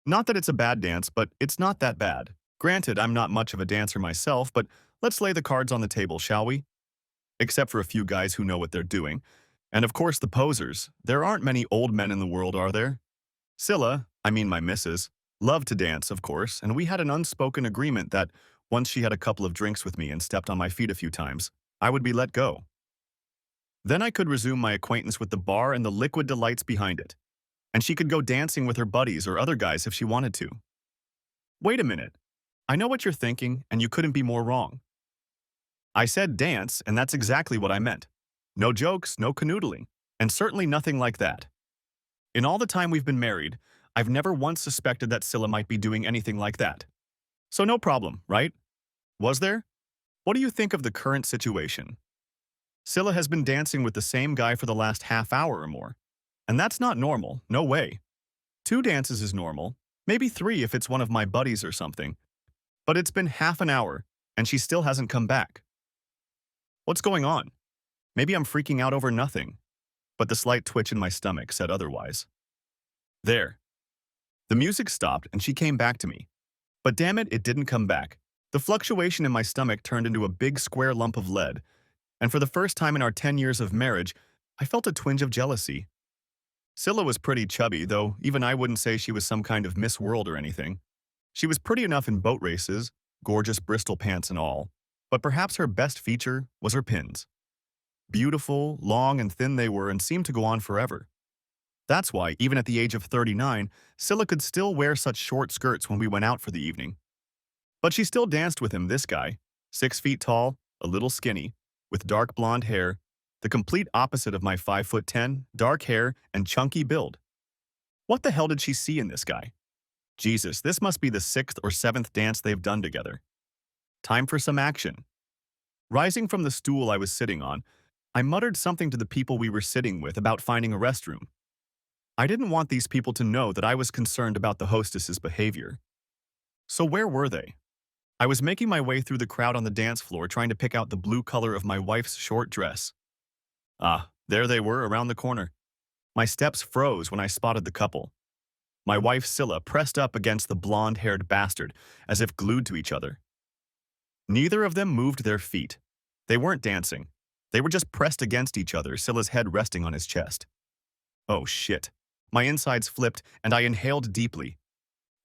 Not that it's a bad dance, but it's not that bad. Granted, I'm not much of a dancer myself, but let's lay the cards on the table, shall we? Except for a few guys who know what they're doing. And of course the posers. There aren't many old men in the world, are there? Scylla, I mean my missus, loved to dance, of course, and we had an unspoken agreement that once she had a couple of drinks with me and stepped on my feet a few times, I would be let go. Then I could resume my acquaintance with the bar and the liquid delights behind it, and she could go dancing with her buddies or other guys if she wanted to. Wait a minute. I know what you're thinking, and you couldn't be more wrong. I said dance, and that's exactly what I meant. No jokes, no canoodling, and certainly nothing like that. In all the time we've been married, I've never once suspected that Scylla might be doing anything like that. So no problem, right? Was there? What do you think of the current situation? Scylla has been dancing with the same guy for the last half hour or more. And that's not normal, no way. 2 dances is normal, maybe 3 if it's one of my buddies or something. But it's been half an hour, and she still hasn't come back. What's going on? Maybe I'm freaking out over nothing. But the slight twitch in my stomach said otherwise. There. The music stopped and she came back to me. But damn it, it didn't come back. The fluctuation in my stomach turned into a big square lump of lead, and for the first time in our 10 years of marriage, I felt a twinge of jealousy. Scylla was pretty chubby, though even I wouldn't say she was some kind of Miss World or anything. She was pretty enough in boat races, gorgeous Bristol pants and all, but perhaps her best feature was her pins. Beautiful, long, and thin they were and seemed to go on forever. That's why, even at the age of 39, Scylla could still wear such short skirts when we went out for the evening. But she still danced with him, this guy, 6 feet tall, a little skinny, with dark blonde hair, the complete opposite of my 5'10", dark hair, and chunky build. What the hell did she see in this guy? Jesus, this must be the 6th or 7th dance they've done together. Time for some action. Rising from the stool I was sitting on, I muttered something to the people we were sitting with about finding a restroom. I didn't want these people to know that I was concerned about the hostess's behavior. So where were they? I was making my way through the crowd on the dance floor trying to pick out the blue color of my wife's short dress. Ah, there they were around the corner. My steps froze when I spotted the couple. My wife Scylla pressed up against the blonde-haired bastard as if glued to each other. Neither of them moved their feet. They weren't dancing. They were just pressed against each other, Scylla's head resting on his chest. Oh shit. My insides flipped and I inhaled deeply.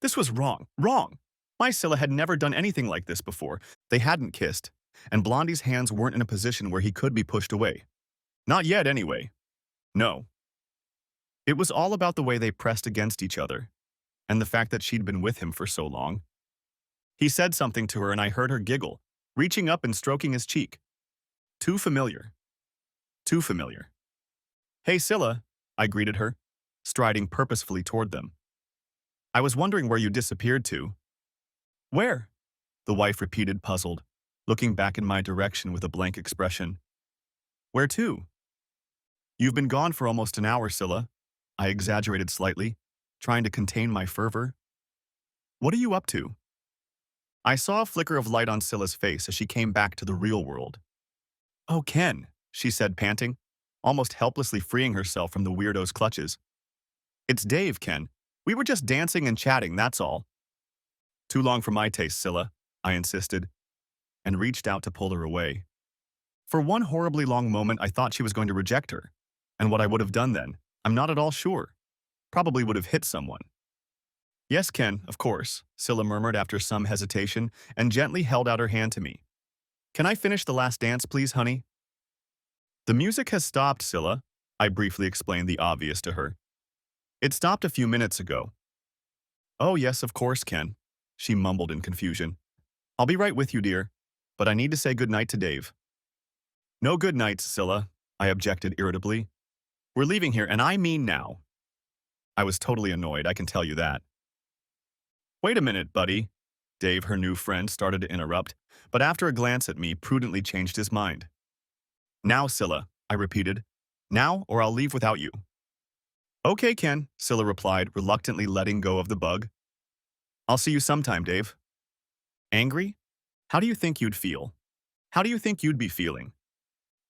This was wrong. Wrong! My Scylla had never done anything like this before. They hadn't kissed, and Blondie's hands weren't in a position where he could be pushed away. Not yet, anyway. No. It was all about the way they pressed against each other, and the fact that she'd been with him for so long. He said something to her and I heard her giggle, reaching up and stroking his cheek. Too familiar. Too familiar. Hey, Scylla, I greeted her, striding purposefully toward them. I was wondering where you disappeared to. Where? The wife repeated, puzzled, looking back in my direction with a blank expression. Where to? You've been gone for almost an hour, Scylla. I exaggerated slightly, trying to contain my fervor. What are you up to? I saw a flicker of light on Scylla's face as she came back to the real world. Oh, Ken, she said, panting, almost helplessly freeing herself from the weirdo's clutches. It's Dave, Ken. We were just dancing and chatting, that's all. Too long for my taste, Scylla, I insisted, and reached out to pull her away. For one horribly long moment, I thought she was going to reject her, and what I would have done then, I'm not at all sure. Probably would have hit someone. Yes, Ken, of course, Scylla murmured after some hesitation and gently held out her hand to me. Can I finish the last dance, please, honey? The music has stopped, Scylla, I briefly explained the obvious to her. It stopped a few minutes ago. Oh, yes, of course, Ken, she mumbled in confusion. I'll be right with you, dear, but I need to say goodnight to Dave. No good nights, Scylla, I objected irritably. We're leaving here, and I mean now. I was totally annoyed, I can tell you that. Wait a minute, buddy. Dave, her new friend, started to interrupt, but after a glance at me, prudently changed his mind. Now, Scylla, I repeated. Now, or I'll leave without you. Okay, Ken, Scylla replied, reluctantly letting go of the bug. I'll see you sometime, Dave. Angry? How do you think you'd feel? How do you think you'd be feeling?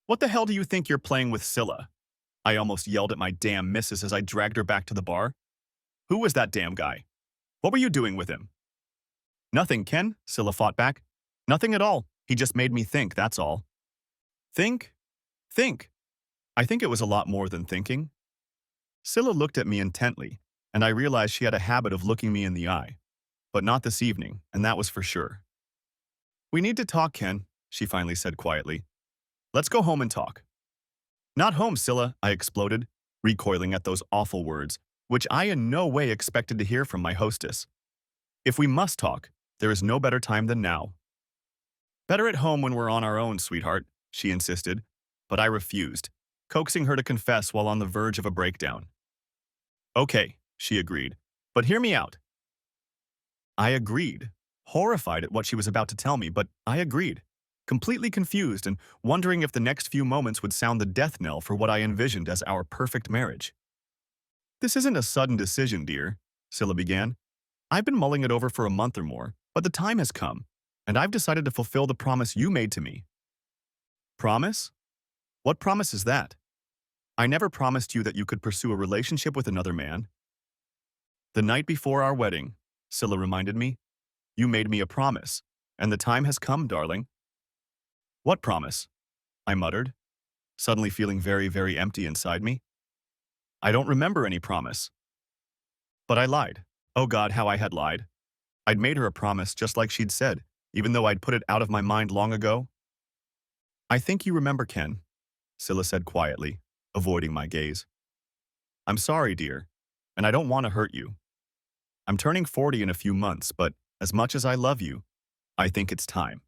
What the hell do you think you're playing with, Scylla? I almost yelled at my damn missus as I dragged her back to the bar. Who was that damn guy? What were you doing with him? Nothing, Ken, Scylla fought back. Nothing at all. He just made me think, that's all. Think? Think. I think it was a lot more than thinking. Scylla looked at me intently, and I realized she had a habit of looking me in the eye. But not this evening, and that was for sure. We need to talk, Ken, she finally said quietly. Let's go home and talk. Not home, Scylla, I exploded, recoiling at those awful words, which I in no way expected to hear from my hostess. If we must talk, there is no better time than now. Better at home when we're on our own, sweetheart, she insisted, but I refused, coaxing her to confess while on the verge of a breakdown. Okay, she agreed, but hear me out. I agreed, horrified at what she was about to tell me, but I agreed, completely confused and wondering if the next few moments would sound the death knell for what I envisioned as our perfect marriage. This isn't a sudden decision, dear, Scylla began. I've been mulling it over for a month or more, but the time has come, and I've decided to fulfill the promise you made to me. Promise? What promise is that? I never promised you that you could pursue a relationship with another man. The night before our wedding, Scylla reminded me, you made me a promise, and the time has come, darling. What promise? I muttered, suddenly feeling very, very empty inside me. I don't remember any promise. But I lied. Oh God, how I had lied. I'd made her a promise just like she'd said, even though I'd put it out of my mind long ago. I think you remember, Ken, Scylla said quietly, avoiding my gaze. I'm sorry, dear, and I don't want to hurt you. I'm turning 40 in a few months, but as much as I love you, I think it's time.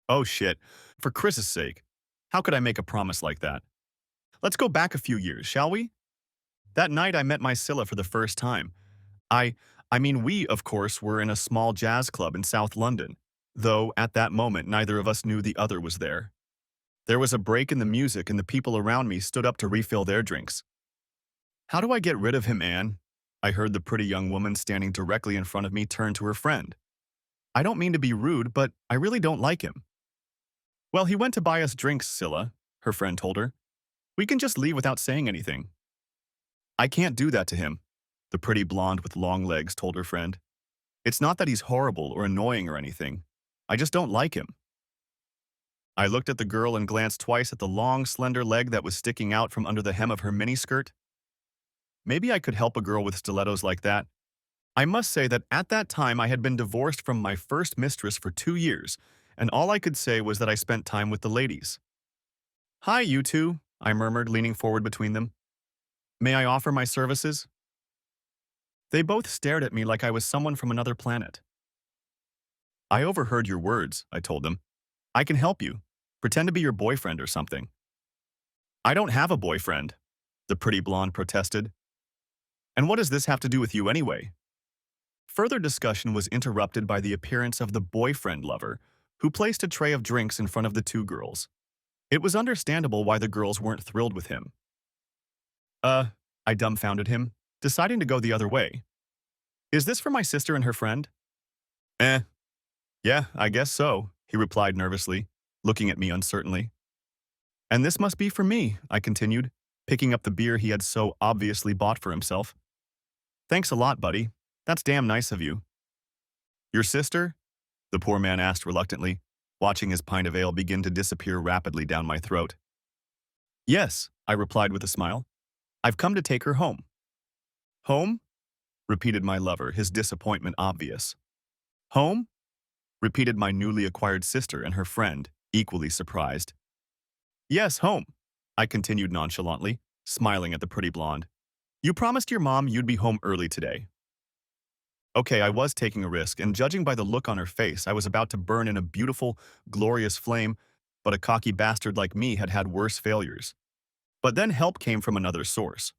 Oh shit, for Chris's sake, how could I make a promise like that? Let's go back a few years, shall we? That night I met my Scylla for the first time. We, of course, were in a small jazz club in South London, though at that moment neither of us knew the other was there. There was a break in the music and the people around me stood up to refill their drinks. How do I get rid of him, Anne? I heard the pretty young woman standing directly in front of me turn to her friend. I don't mean to be rude, but I really don't like him. Well, he went to buy us drinks, Scylla, her friend told her. We can just leave without saying anything. I can't do that to him, the pretty blonde with long legs told her friend. It's not that he's horrible or annoying or anything. I just don't like him. I looked at the girl and glanced twice at the long, slender leg that was sticking out from under the hem of her miniskirt. Maybe I could help a girl with stilettos like that. I must say that at that time I had been divorced from my first mistress for 2 years, and all I could say was that I spent time with the ladies. Hi, you two, I murmured, leaning forward between them. May I offer my services? They both stared at me like I was someone from another planet. I overheard your words, I told them. I can help you. Pretend to be your boyfriend or something. I don't have a boyfriend, the pretty blonde protested. And what does this have to do with you anyway? Further discussion was interrupted by the appearance of the boyfriend lover, who placed a tray of drinks in front of the two girls. It was understandable why the girls weren't thrilled with him. I dumbfounded him, deciding to go the other way. Is this for my sister and her friend? Yeah, I guess so, he replied nervously, looking at me uncertainly. And this must be for me, I continued, picking up the beer he had so obviously bought for himself. Thanks a lot, buddy. That's damn nice of you. Your sister? The poor man asked reluctantly, watching his pint of ale begin to disappear rapidly down my throat. Yes, I replied with a smile. I've come to take her home. Home? Repeated my lover, his disappointment obvious. Home? Repeated my newly acquired sister and her friend, equally surprised. Yes, home, I continued nonchalantly, smiling at the pretty blonde. You promised your mom you'd be home early today. Okay, I was taking a risk, and judging by the look on her face, I was about to burn in a beautiful, glorious flame, but a cocky bastard like me had had worse failures. But then help came from another source.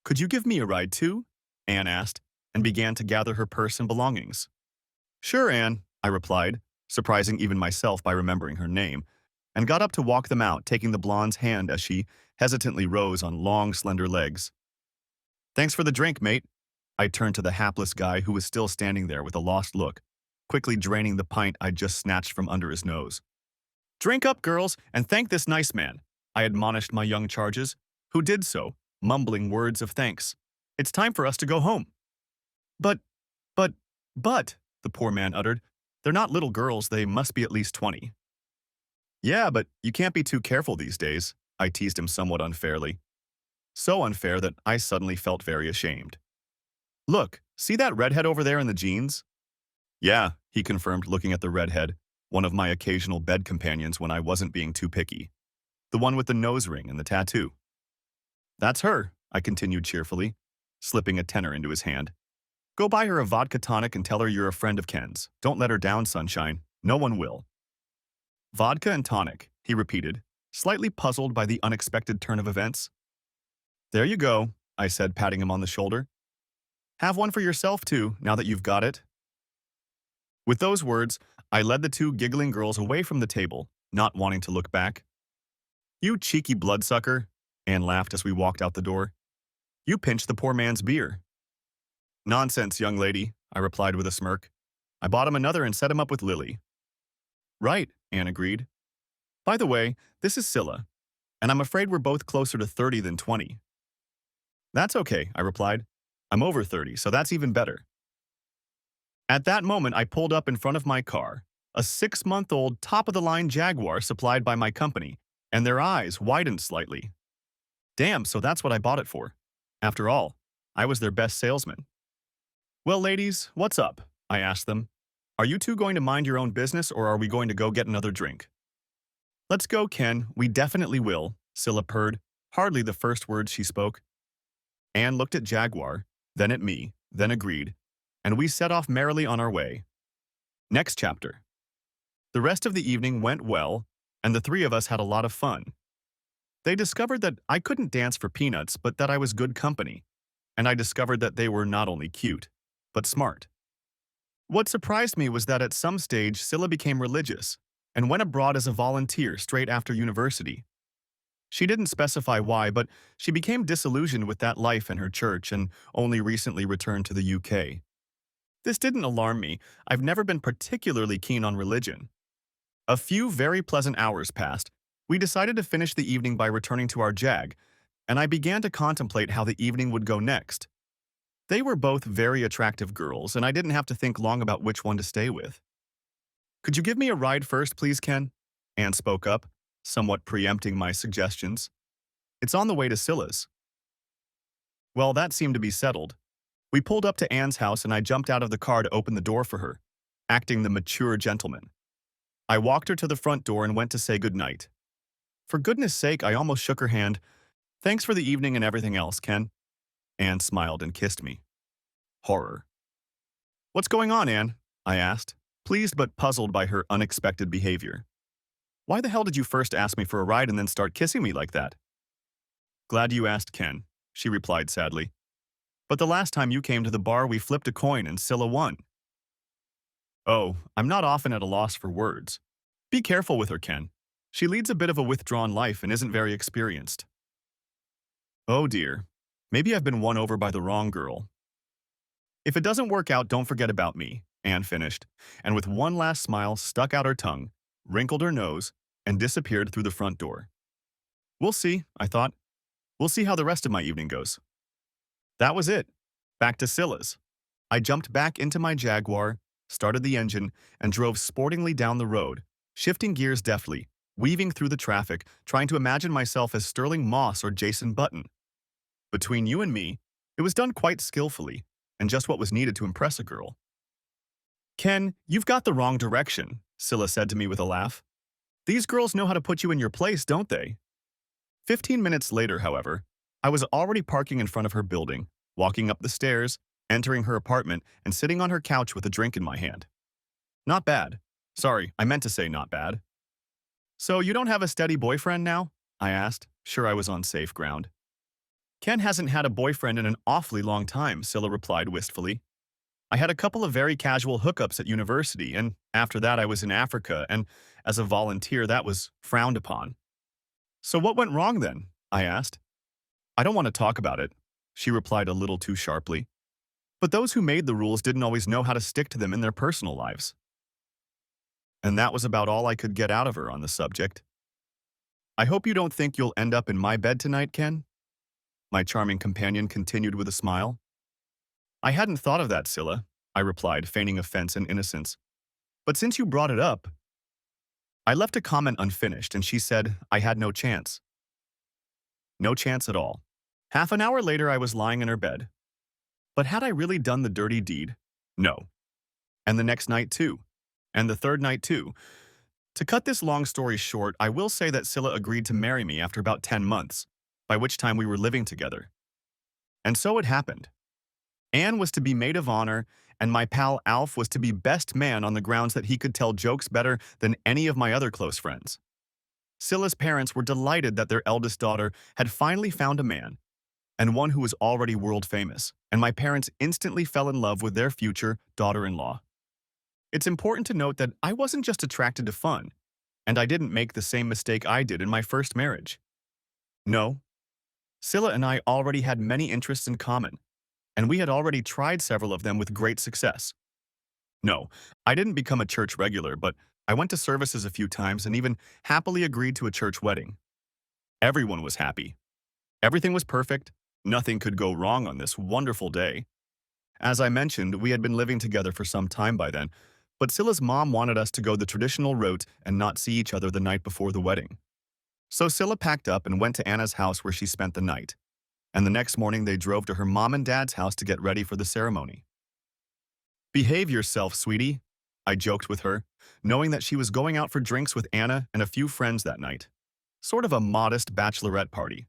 Could you give me a ride too? Anne asked, and began to gather her purse and belongings. Sure, Anne, I replied, surprising even myself by remembering her name, and got up to walk them out, taking the blonde's hand as she hesitantly rose on long, slender legs. Thanks for the drink, mate. I turned to the hapless guy who was still standing there with a lost look, quickly draining the pint I'd just snatched from under his nose. Drink up, girls, and thank this nice man, I admonished my young charges, who did so, mumbling words of thanks. It's time for us to go home. But, but, but, the poor man uttered, they're not little girls, they must be at least 20. Yeah, but you can't be too careful these days, I teased him somewhat unfairly. So unfair that I suddenly felt very ashamed. Look, see that redhead over there in the jeans? Yeah, he confirmed, looking at the redhead, one of my occasional bed companions when I wasn't being too picky. The one with the nose ring and the tattoo. That's her, I continued cheerfully, slipping a tenner into his hand. Go buy her a vodka tonic and tell her you're a friend of Ken's. Don't let her down, sunshine. No one will. Vodka and tonic, he repeated, slightly puzzled by the unexpected turn of events. There you go, I said, patting him on the shoulder. Have one for yourself, too, now that you've got it. With those words, I led the two giggling girls away from the table, not wanting to look back. You cheeky bloodsucker, Anne laughed as we walked out the door. You pinched the poor man's beer. Nonsense, young lady, I replied with a smirk. I bought him another and set him up with Lily. Right, Anne agreed. By the way, this is Scylla, and I'm afraid we're both closer to 30 than 20. That's okay, I replied. I'm over 30, so that's even better. At that moment, I pulled up in front of my car, a 6-month-old top-of-the-line Jaguar supplied by my company, and their eyes widened slightly. Damn, so that's what I bought it for. After all, I was their best salesman. Well, ladies, what's up? I asked them. Are you two going to mind your own business, or are we going to go get another drink? Let's go, Ken. We definitely will, Scylla purred, hardly the first words she spoke. Anne looked at Jaguar, then at me, then agreed, and we set off merrily on our way. Next chapter. The rest of the evening went well, and the three of us had a lot of fun. They discovered that I couldn't dance for peanuts, but that I was good company, and I discovered that they were not only cute, but smart. What surprised me was that at some stage Scylla became religious and went abroad as a volunteer straight after university. She didn't specify why, but she became disillusioned with that life and her church and only recently returned to the UK. This didn't alarm me. I've never been particularly keen on religion. A few very pleasant hours passed. We decided to finish the evening by returning to our Jag, and I began to contemplate how the evening would go next. They were both very attractive girls, and I didn't have to think long about which one to stay with. Could you give me a ride first, please, Ken? Anne spoke up, somewhat preempting my suggestions. It's on the way to Scylla's. Well, that seemed to be settled. We pulled up to Anne's house and I jumped out of the car to open the door for her, acting the mature gentleman. I walked her to the front door and went to say goodnight. For goodness sake, I almost shook her hand. Thanks for the evening and everything else, Ken. Anne smiled and kissed me. Horror. What's going on, Anne? I asked, pleased but puzzled by her unexpected behavior. Why the hell did you first ask me for a ride and then start kissing me like that? Glad you asked, Ken, she replied sadly. But the last time you came to the bar, we flipped a coin and Scylla won. Oh, I'm not often at a loss for words. Be careful with her, Ken. She leads a bit of a withdrawn life and isn't very experienced. Oh dear, maybe I've been won over by the wrong girl. If it doesn't work out, don't forget about me, Anne finished, and with one last smile stuck out her tongue, wrinkled her nose, and disappeared through the front door. We'll see, I thought. We'll see how the rest of my evening goes. That was it. Back to Scylla's. I jumped back into my Jaguar, started the engine, and drove sportingly down the road, shifting gears deftly, weaving through the traffic, trying to imagine myself as Sterling Moss or Jason Button. Between you and me, it was done quite skillfully, and just what was needed to impress a girl. Ken, you've got the wrong direction, Scylla said to me with a laugh. These girls know how to put you in your place, don't they? 15 minutes later, however, I was already parking in front of her building, walking up the stairs, entering her apartment, and sitting on her couch with a drink in my hand. Not bad. Sorry, I meant to say not bad. So you don't have a steady boyfriend now? I asked, sure I was on safe ground. Ken hasn't had a boyfriend in an awfully long time, Scylla replied wistfully. I had a couple of very casual hookups at university, and after that I was in Africa, and as a volunteer that was frowned upon. So what went wrong then? I asked. I don't want to talk about it, she replied a little too sharply. But those who made the rules didn't always know how to stick to them in their personal lives. And that was about all I could get out of her on the subject. I hope you don't think you'll end up in my bed tonight, Ken? My charming companion continued with a smile. I hadn't thought of that, Scylla, I replied, feigning offense and innocence. But since you brought it up, I left a comment unfinished and she said I had no chance. No chance at all. Half an hour later, I was lying in her bed. But had I really done the dirty deed? No. And the next night, too. And the third night, too. To cut this long story short, I will say that Scylla agreed to marry me after about 10 months, by which time we were living together. And so it happened. Anne was to be maid of honor, and my pal Alf was to be best man on the grounds that he could tell jokes better than any of my other close friends. Scylla's parents were delighted that their eldest daughter had finally found a man, and one who was already world famous, and my parents instantly fell in love with their future daughter-in-law. It's important to note that I wasn't just attracted to fun, and I didn't make the same mistake I did in my first marriage. No, Scylla and I already had many interests in common, and we had already tried several of them with great success. No, I didn't become a church regular, but I went to services a few times and even happily agreed to a church wedding. Everyone was happy. Everything was perfect. Nothing could go wrong on this wonderful day. As I mentioned, we had been living together for some time by then, but Scylla's mom wanted us to go the traditional route and not see each other the night before the wedding. So Scylla packed up and went to Anna's house where she spent the night. And the next morning they drove to her mom and dad's house to get ready for the ceremony. Behave yourself, sweetie, I joked with her, knowing that she was going out for drinks with Anna and a few friends that night. Sort of a modest bachelorette party.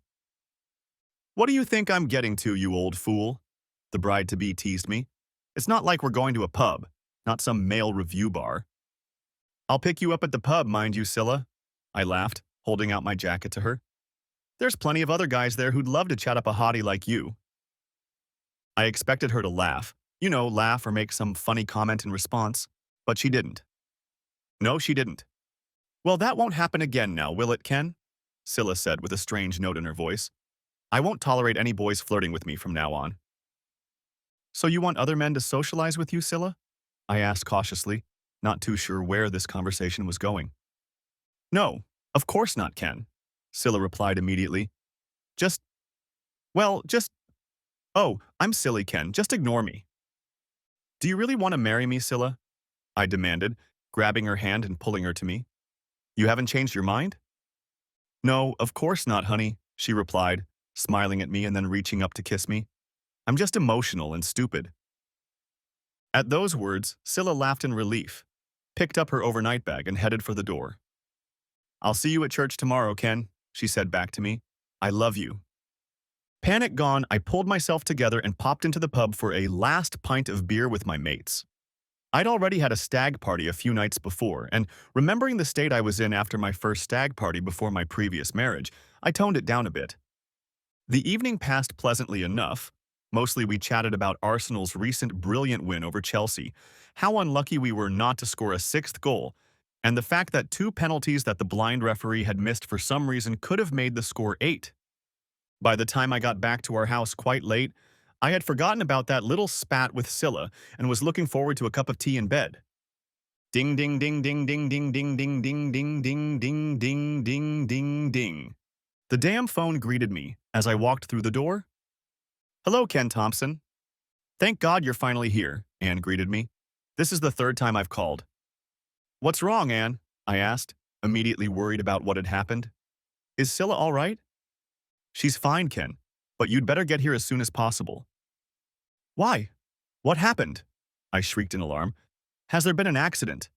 What do you think I'm getting to, you old fool? The bride-to-be teased me. It's not like we're going to a pub, not some male review bar. I'll pick you up at the pub, mind you, Scylla, I laughed, holding out my jacket to her. There's plenty of other guys there who'd love to chat up a hottie like you. I expected her to laugh. You know, laugh or make some funny comment in response. But she didn't. No, she didn't. Well, that won't happen again now, will it, Ken? Scylla said with a strange note in her voice. I won't tolerate any boys flirting with me from now on. So you want other men to socialize with you, Scylla? I asked cautiously, not too sure where this conversation was going. No, of course not, Ken, Scylla replied immediately. Just, oh, I'm silly, Ken, just ignore me. Do you really want to marry me, Scylla? I demanded, grabbing her hand and pulling her to me. You haven't changed your mind? No, of course not, honey, she replied, smiling at me and then reaching up to kiss me. I'm just emotional and stupid. At those words, Scylla laughed in relief, picked up her overnight bag and headed for the door. I'll see you at church tomorrow, Ken, she said back to me. I love you. Panic gone, I pulled myself together and popped into the pub for a last pint of beer with my mates. I'd already had a stag party a few nights before, and remembering the state I was in after my first stag party before my previous marriage, I toned it down a bit. The evening passed pleasantly enough. Mostly we chatted about Arsenal's recent brilliant win over Chelsea, how unlucky we were not to score a sixth goal, and the fact that 2 penalties that the blind referee had missed for some reason could have made the score 8. By the time I got back to our house quite late, I had forgotten about that little spat with Scylla and was looking forward to a cup of tea in bed. Ding ding ding ding ding ding ding ding ding ding ding ding ding ding ding ding. The damn phone greeted me as I walked through the door. Hello, Ken Thompson. Thank God you're finally here, Anne greeted me. This is the 3rd time I've called. What's wrong, Anne? I asked, immediately worried about what had happened. Is Scylla all right? She's fine, Ken, but you'd better get here as soon as possible. Why? What happened? I shrieked in alarm. Has there been an accident?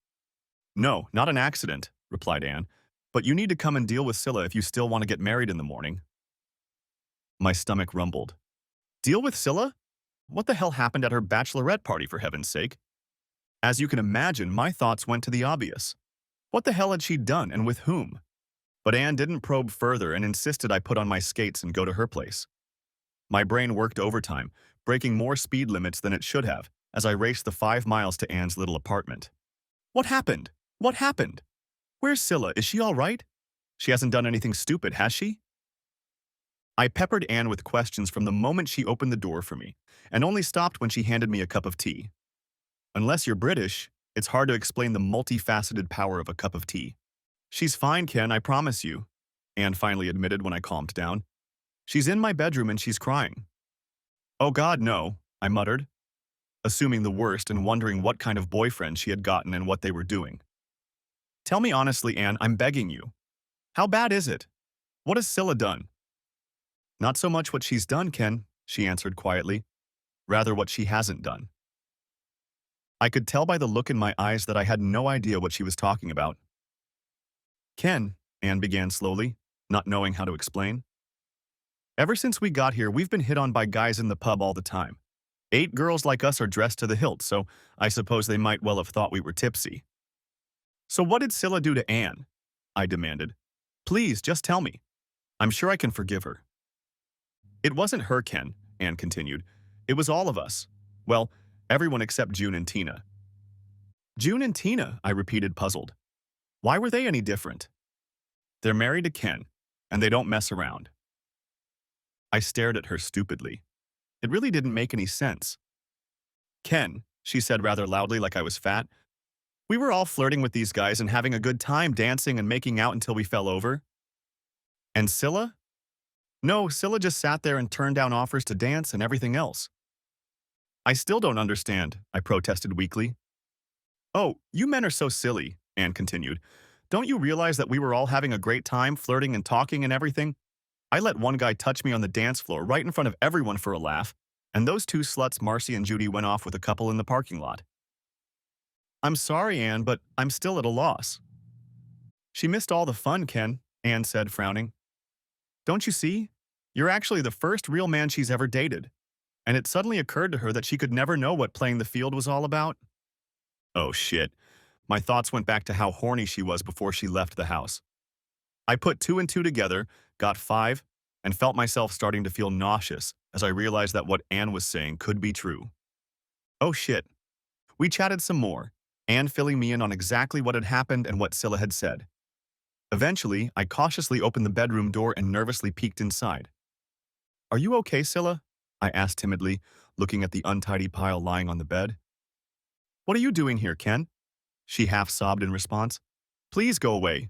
No, not an accident, replied Anne, but you need to come and deal with Scylla if you still want to get married in the morning. My stomach rumbled. Deal with Scylla? What the hell happened at her bachelorette party, for heaven's sake? As you can imagine, my thoughts went to the obvious. What the hell had she done, and with whom? But Anne didn't probe further and insisted I put on my skates and go to her place. My brain worked overtime, breaking more speed limits than it should have, as I raced the 5 miles to Anne's little apartment. What happened? What happened? Where's Scylla? Is she all right? She hasn't done anything stupid, has she? I peppered Anne with questions from the moment she opened the door for me, and only stopped when she handed me a cup of tea. Unless you're British, it's hard to explain the multifaceted power of a cup of tea. She's fine, Ken, I promise you, Anne finally admitted when I calmed down. She's in my bedroom and she's crying. Oh God, no, I muttered. assuming the worst and wondering what kind of boyfriend she had gotten and what they were doing. Tell me honestly, Anne, I'm begging you. How bad is it? What has Scylla done? Not so much what she's done, Ken, she answered quietly. Rather what she hasn't done. I could tell by the look in my eyes that I had no idea what she was talking about. Ken, Anne began slowly, not knowing how to explain. Ever since we got here, we've been hit on by guys in the pub all the time. 8 girls like us are dressed to the hilt, so I suppose they might well have thought we were tipsy. So what did Scylla do to Anne? I demanded. Please, just tell me. I'm sure I can forgive her. It wasn't her, Ken, Anne continued. It was all of us. Well, everyone except June and Tina. June and Tina, I repeated, puzzled. Why were they any different? They're married to Ken, and they don't mess around. I stared at her stupidly. It really didn't make any sense. Ken, she said rather loudly like I was fat, we were all flirting with these guys and having a good time dancing and making out until we fell over. And Scylla? No, Scylla just sat there and turned down offers to dance and everything else. I still don't understand, I protested weakly. Oh, you men are so silly, Anne continued. Don't you realize that we were all having a great time flirting and talking and everything? I let one guy touch me on the dance floor right in front of everyone for a laugh, and those 2 sluts, Marcy and Judy, went off with a couple in the parking lot. I'm sorry, Anne, but I'm still at a loss. She missed all the fun, Ken, Anne said, frowning. Don't you see? You're actually the first real man she's ever dated. And it suddenly occurred to her that she could never know what playing the field was all about. Oh, shit. My thoughts went back to how horny she was before she left the house. I put 2 and 2 together, got 5, and felt myself starting to feel nauseous as I realized that what Anne was saying could be true. Oh, shit. We chatted some more, Anne filling me in on exactly what had happened and what Scylla had said. Eventually, I cautiously opened the bedroom door and nervously peeked inside. Are you okay, Scylla? I asked timidly, looking at the untidy pile lying on the bed. What are you doing here, Ken? She half sobbed in response. Please go away.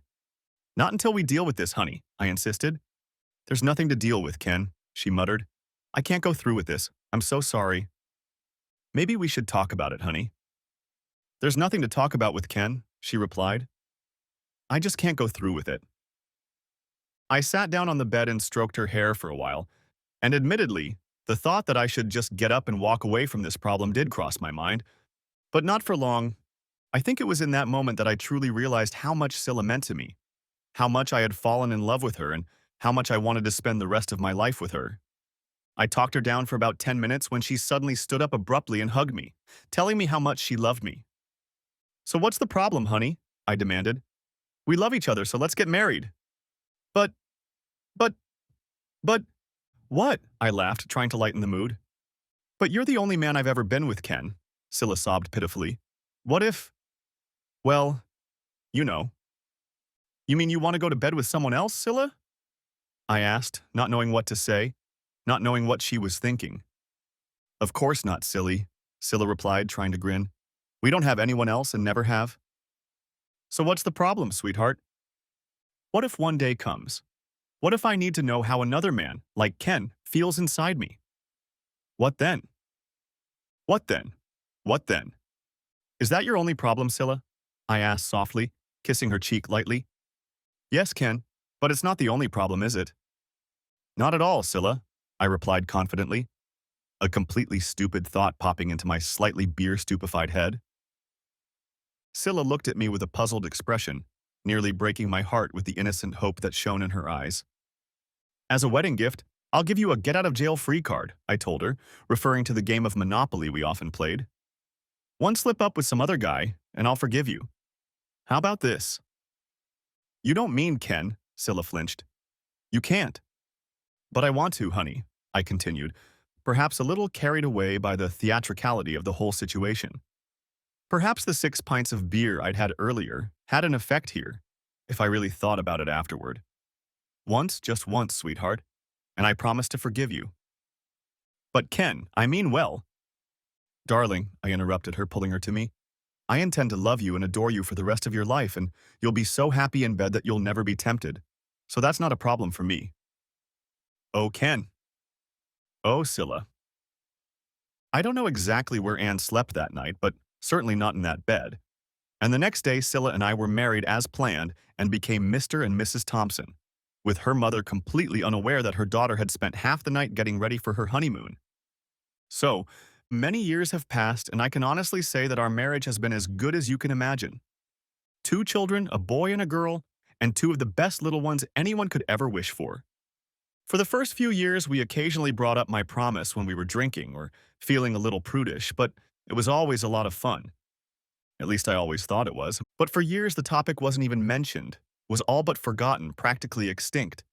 Not until we deal with this, honey, I insisted. There's nothing to deal with, Ken, she muttered. I can't go through with this. I'm so sorry. Maybe we should talk about it, honey. There's nothing to talk about with Ken, she replied. I just can't go through with it. I sat down on the bed and stroked her hair for a while, and admittedly, the thought that I should just get up and walk away from this problem did cross my mind, but not for long. I think it was in that moment that I truly realized how much Scylla meant to me, how much I had fallen in love with her, and how much I wanted to spend the rest of my life with her. I talked her down for about 10 minutes when she suddenly stood up abruptly and hugged me, telling me how much she loved me. So what's the problem, honey? I demanded. We love each other, so let's get married. But, but, but, what? I laughed, trying to lighten the mood. But you're the only man I've ever been with, Ken, Scylla sobbed pitifully. What if… Well, you know. You mean you want to go to bed with someone else, Scylla? I asked, not knowing what to say, not knowing what she was thinking. Of course not, silly, Scylla replied, trying to grin. We don't have anyone else and never have. So what's the problem, sweetheart? What if one day comes? What if I need to know how another man, like Ken, feels inside me? What then? What then? What then? Is that your only problem, Scylla? I asked softly, kissing her cheek lightly. Yes, Ken, but it's not the only problem, is it? Not at all, Scylla, I replied confidently, a completely stupid thought popping into my slightly beer-stupefied head. Scylla looked at me with a puzzled expression, nearly breaking my heart with the innocent hope that shone in her eyes. As a wedding gift, I'll give you a get-out-of-jail-free card, I told her, referring to the game of Monopoly we often played. One slip up with some other guy, and I'll forgive you. How about this? You don't mean, Ken, Scylla flinched. You can't. But I want to, honey, I continued, perhaps a little carried away by the theatricality of the whole situation. Perhaps the 6 pints of beer I'd had earlier had an effect here, if I really thought about it afterward. Once, just once, sweetheart, and I promise to forgive you. But Ken, I mean well. Darling, I interrupted her, pulling her to me. I intend to love you and adore you for the rest of your life, and you'll be so happy in bed that you'll never be tempted. So that's not a problem for me. Oh, Ken. Oh, Scylla. I don't know exactly where Anne slept that night, but certainly not in that bed. And the next day, Scylla and I were married as planned and became Mr. and Mrs. Thompson, with her mother completely unaware that her daughter had spent half the night getting ready for her honeymoon. So, many years have passed, and I can honestly say that our marriage has been as good as you can imagine. Two children, a boy and a girl, and two of the best little ones anyone could ever wish for. For the first few years, we occasionally brought up my promise when we were drinking or feeling a little prudish, but it was always a lot of fun. At least I always thought it was. But for years, the topic wasn't even mentioned, was all but forgotten, practically extinct.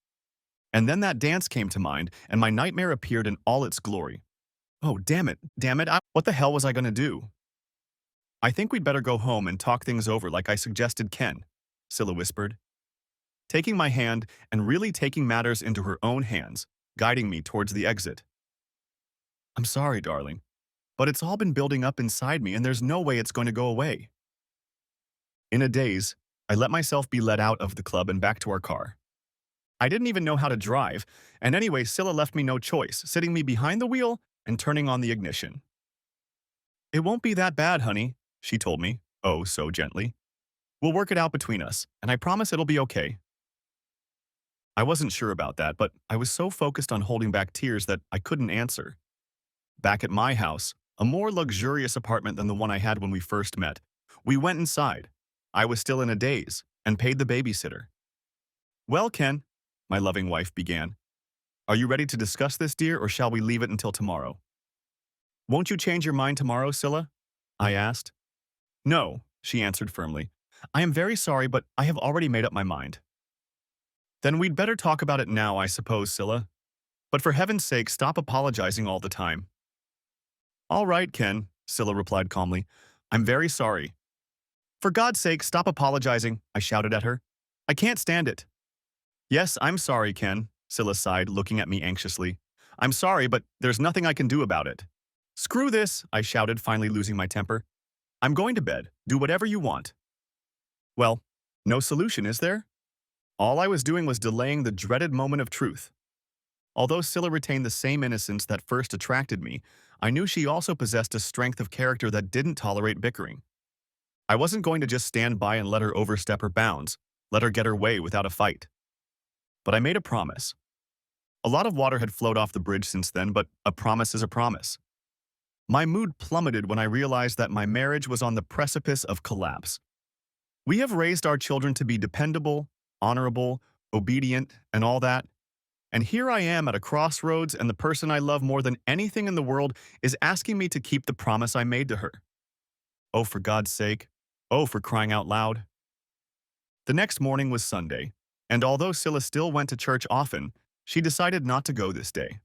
And then that dance came to mind, and my nightmare appeared in all its glory. Oh, damn it, what the hell was I gonna do? I think we'd better go home and talk things over like I suggested Ken, Scylla whispered, taking my hand and really taking matters into her own hands, guiding me towards the exit. I'm sorry, darling, but it's all been building up inside me and there's no way it's going to go away. In a daze, I let myself be led out of the club and back to our car. I didn't even know how to drive, and anyway, Scylla left me no choice, sitting me behind the wheel and turning on the ignition. It won't be that bad, honey, she told me, oh so gently. We'll work it out between us, and I promise it'll be okay. I wasn't sure about that, but I was so focused on holding back tears that I couldn't answer. Back at my house, a more luxurious apartment than the one I had when we first met, we went inside. I was still in a daze and paid the babysitter. Well, Ken, my loving wife began, are you ready to discuss this, dear, or shall we leave it until tomorrow? Won't you change your mind tomorrow, Scylla? I asked. No, she answered firmly. I am very sorry, but I have already made up my mind. Then we'd better talk about it now, I suppose, Scylla. But for heaven's sake, stop apologizing all the time. All right, Ken, Scylla replied calmly. I'm very sorry. For God's sake, stop apologizing, I shouted at her. I can't stand it. Yes, I'm sorry, Ken, Scylla sighed, looking at me anxiously. I'm sorry, but there's nothing I can do about it. Screw this, I shouted, finally losing my temper. I'm going to bed. Do whatever you want. Well, no solution, is there? All I was doing was delaying the dreaded moment of truth. Although Scylla retained the same innocence that first attracted me, I knew she also possessed a strength of character that didn't tolerate bickering. I wasn't going to just stand by and let her overstep her bounds, let her get her way without a fight. But I made a promise. A lot of water had flowed off the bridge since then, but a promise is a promise. My mood plummeted when I realized that my marriage was on the precipice of collapse. We have raised our children to be dependable, honorable, obedient, and all that. And here I am at a crossroads, and the person I love more than anything in the world is asking me to keep the promise I made to her. Oh, for God's sake. Oh, for crying out loud. The next morning was Sunday, and although Scylla still went to church often, she decided not to go this day.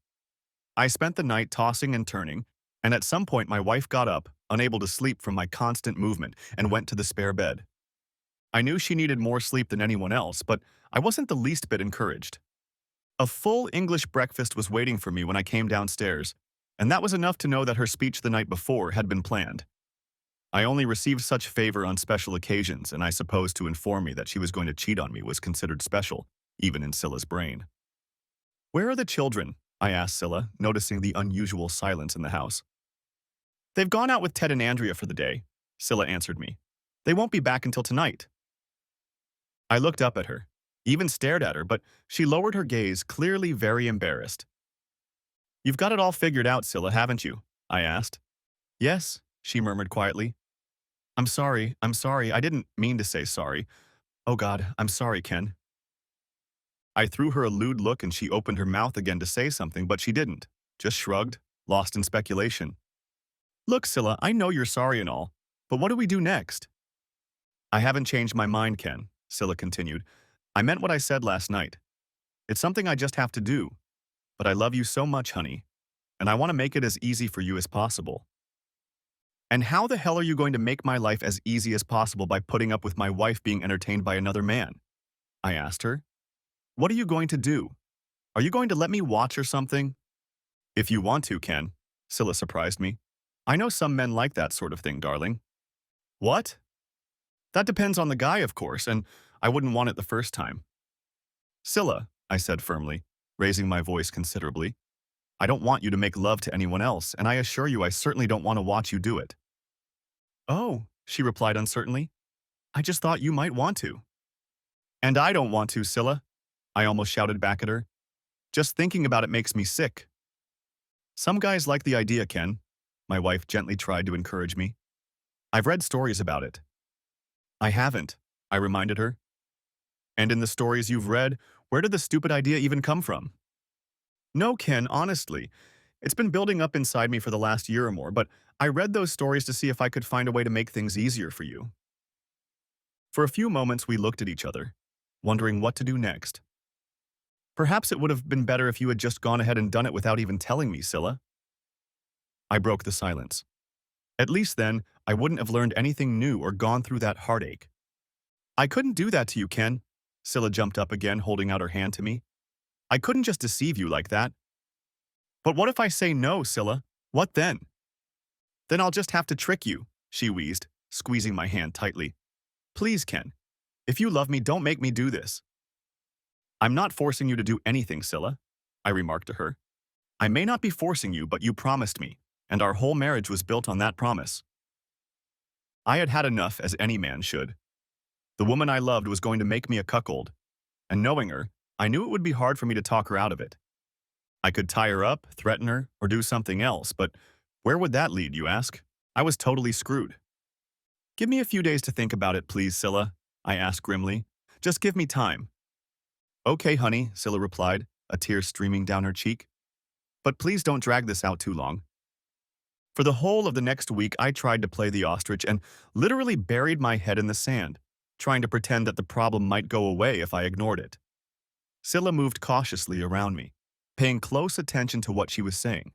I spent the night tossing and turning, and at some point my wife got up, unable to sleep from my constant movement, and went to the spare bed. I knew she needed more sleep than anyone else, but I wasn't the least bit encouraged. A full English breakfast was waiting for me when I came downstairs, and that was enough to know that her speech the night before had been planned. I only received such favor on special occasions, and I suppose to inform me that she was going to cheat on me was considered special, even in Scylla's brain. Where are the children? I asked Scylla, noticing the unusual silence in the house. They've gone out with Ted and Andrea for the day, Scylla answered me. They won't be back until tonight. I looked up at her, even stared at her, but she lowered her gaze, clearly very embarrassed. You've got it all figured out, Scylla, haven't you? I asked. Yes, she murmured quietly. I'm sorry, I didn't mean to say sorry. Oh God, I'm sorry, Ken. I threw her a lewd look and she opened her mouth again to say something, but she didn't, just shrugged, lost in speculation. Look, Scylla, I know you're sorry and all, but what do we do next? I haven't changed my mind, Ken, Scylla continued. I meant what I said last night. It's something I just have to do. But I love you so much, honey, and I want to make it as easy for you as possible. And how the hell are you going to make my life as easy as possible by putting up with my wife being entertained by another man? I asked her. What are you going to do? Are you going to let me watch or something? If you want to, Ken, Scylla surprised me. I know some men like that sort of thing, darling. What? That depends on the guy, of course, and I wouldn't want it the first time. Scylla, I said firmly, raising my voice considerably, I don't want you to make love to anyone else, and I assure you I certainly don't want to watch you do it. Oh, she replied uncertainly. I just thought you might want to. And I don't want to, Scylla, I almost shouted back at her. Just thinking about it makes me sick. Some guys like the idea, Ken. My wife gently tried to encourage me. I've read stories about it. I haven't, I reminded her. And in the stories you've read, where did the stupid idea even come from? No, Ken, honestly. It's been building up inside me for the last year or more, but I read those stories to see if I could find a way to make things easier for you. For a few moments, we looked at each other, wondering what to do next. Perhaps it would have been better if you had just gone ahead and done it without even telling me, Scylla. I broke the silence. At least then, I wouldn't have learned anything new or gone through that heartache. I couldn't do that to you, Ken. Scylla jumped up again, holding out her hand to me. I couldn't just deceive you like that. But what if I say no, Scylla? What then? Then I'll just have to trick you, she wheezed, squeezing my hand tightly. Please, Ken. If you love me, don't make me do this. I'm not forcing you to do anything, Scylla, I remarked to her. I may not be forcing you, but you promised me, and our whole marriage was built on that promise. I had had enough, as any man should. The woman I loved was going to make me a cuckold, and knowing her, I knew it would be hard for me to talk her out of it. I could tie her up, threaten her, or do something else, but where would that lead, you ask? I was totally screwed. Give me a few days to think about it, please, Scylla, I asked grimly. Just give me time. Okay, honey, Scylla replied, a tear streaming down her cheek. But please don't drag this out too long. For the whole of the next week, I tried to play the ostrich and literally buried my head in the sand, trying to pretend that the problem might go away if I ignored it. Scylla moved cautiously around me, paying close attention to what she was saying.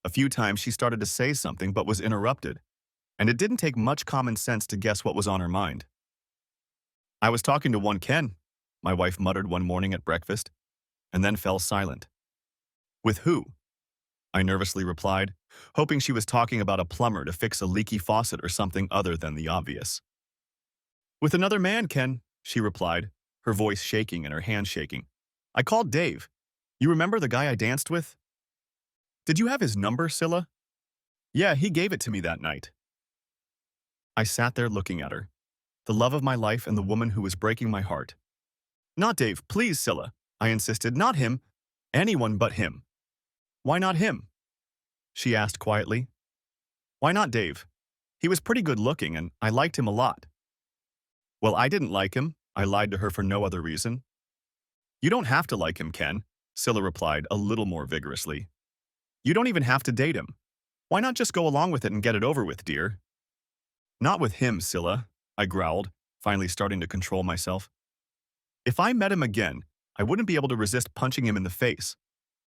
A few times she started to say something but was interrupted, and it didn't take much common sense to guess what was on her mind. I was talking to one Ken, my wife muttered one morning at breakfast, and then fell silent. With who? I nervously replied, hoping she was talking about a plumber to fix a leaky faucet or something other than the obvious. With another man, Ken, she replied, her voice shaking and her hand shaking. I called Dave. You remember the guy I danced with? Did you have his number, Scylla? Yeah, he gave it to me that night. I sat there looking at her, the love of my life and the woman who was breaking my heart. Not Dave, please, Scylla, I insisted. Not him. Anyone but him. Why not him? She asked quietly. Why not Dave? He was pretty good looking and I liked him a lot. Well, I didn't like him, I lied to her for no other reason. You don't have to like him, Ken, Scylla replied a little more vigorously. You don't even have to date him. Why not just go along with it and get it over with, dear? Not with him, Scylla, I growled, finally starting to control myself. If I met him again, I wouldn't be able to resist punching him in the face.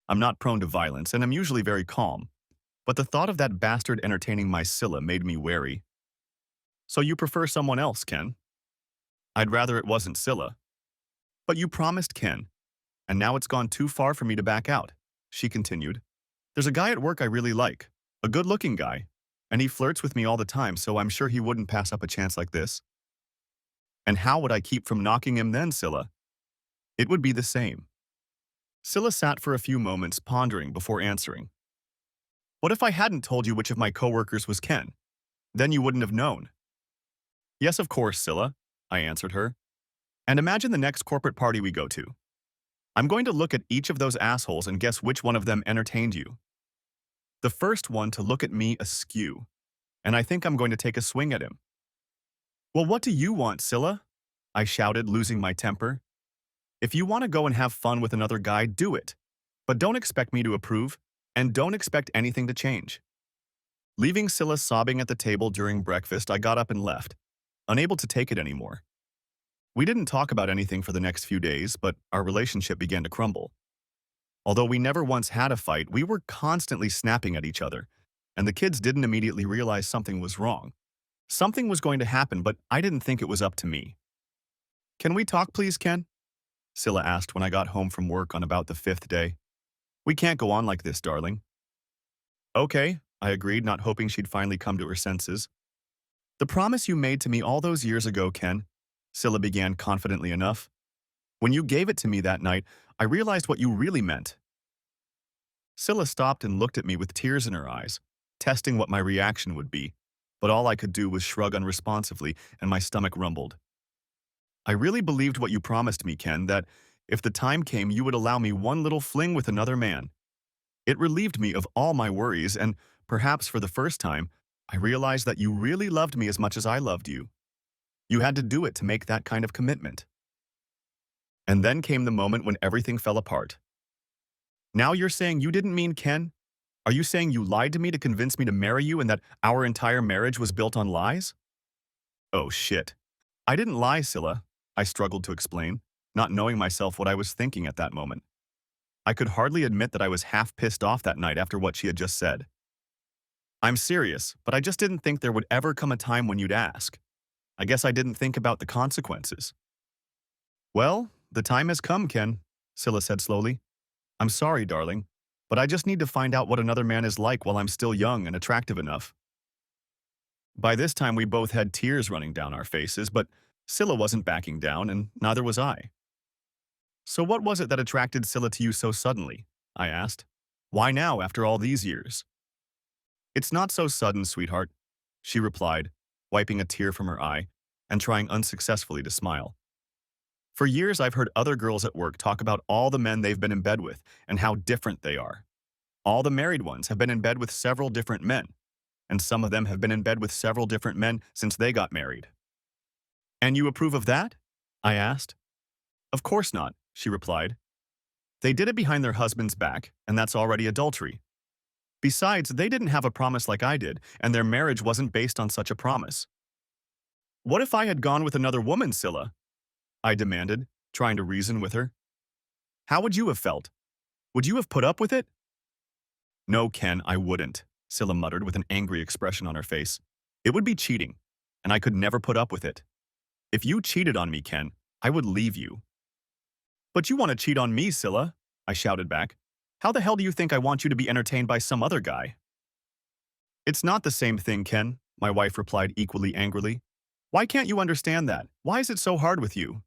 I'm not prone to violence and I'm usually very calm, but the thought of that bastard entertaining my Scylla made me wary. So you prefer someone else, Ken? I'd rather it wasn't Scylla. But you promised Ken, and now it's gone too far for me to back out, she continued. There's a guy at work I really like, a good-looking guy, and he flirts with me all the time, so I'm sure he wouldn't pass up a chance like this. And how would I keep from knocking him then, Scylla? It would be the same. Scylla sat for a few moments pondering before answering. What if I hadn't told you which of my coworkers was Ken? Then you wouldn't have known. Yes, of course, Scylla, I answered her. And imagine the next corporate party we go to. I'm going to look at each of those assholes and guess which one of them entertained you. The first one to look at me askew, and I think I'm going to take a swing at him. Well, what do you want, Scylla? I shouted, losing my temper. If you want to go and have fun with another guy, do it. But don't expect me to approve, and don't expect anything to change. Leaving Scylla sobbing at the table during breakfast, I got up and left, unable to take it anymore. We didn't talk about anything for the next few days, but our relationship began to crumble. Although we never once had a fight, we were constantly snapping at each other, and the kids didn't immediately realize something was wrong. Something was going to happen, but I didn't think it was up to me. Can we talk, please, Ken? Scylla asked when I got home from work on about the 5th day. We can't go on like this, darling. Okay, I agreed, not hoping she'd finally come to her senses. The promise you made to me all those years ago, Ken, Scylla began confidently enough. When you gave it to me that night, I realized what you really meant. Scylla stopped and looked at me with tears in her eyes, testing what my reaction would be, but all I could do was shrug unresponsively, and my stomach rumbled. I really believed what you promised me, Ken, that if the time came, you would allow me one little fling with another man. It relieved me of all my worries, and perhaps for the first time, I realized that you really loved me as much as I loved you. You had to do it to make that kind of commitment. And then came the moment when everything fell apart. Now you're saying you didn't mean Ken? Are you saying you lied to me to convince me to marry you and that our entire marriage was built on lies? Oh shit. I didn't lie, Scylla, I struggled to explain, not knowing myself what I was thinking at that moment. I could hardly admit that I was half pissed off that night after what she had just said. I'm serious, but I just didn't think there would ever come a time when you'd ask. I guess I didn't think about the consequences. Well, the time has come, Ken, Scylla said slowly. I'm sorry, darling, but I just need to find out what another man is like while I'm still young and attractive enough. By this time, we both had tears running down our faces, but Scylla wasn't backing down, and neither was I. So what was it that attracted Scylla to you so suddenly? I asked. Why now, after all these years? It's not so sudden, sweetheart, she replied, wiping a tear from her eye and trying unsuccessfully to smile. For years, I've heard other girls at work talk about all the men they've been in bed with and how different they are. All the married ones have been in bed with several different men, and some of them have been in bed with several different men since they got married. And you approve of that? I asked. Of course not, she replied. They did it behind their husband's back, and that's already adultery. Besides, they didn't have a promise like I did, and their marriage wasn't based on such a promise. What if I had gone with another woman, Scylla? I demanded, trying to reason with her. How would you have felt? Would you have put up with it? No, Ken, I wouldn't, Scylla muttered with an angry expression on her face. It would be cheating, and I could never put up with it. If you cheated on me, Ken, I would leave you. But you want to cheat on me, Scylla, I shouted back. How the hell do you think I want you to be entertained by some other guy? It's not the same thing, Ken, my wife replied equally angrily. Why can't you understand that? Why is it so hard with you?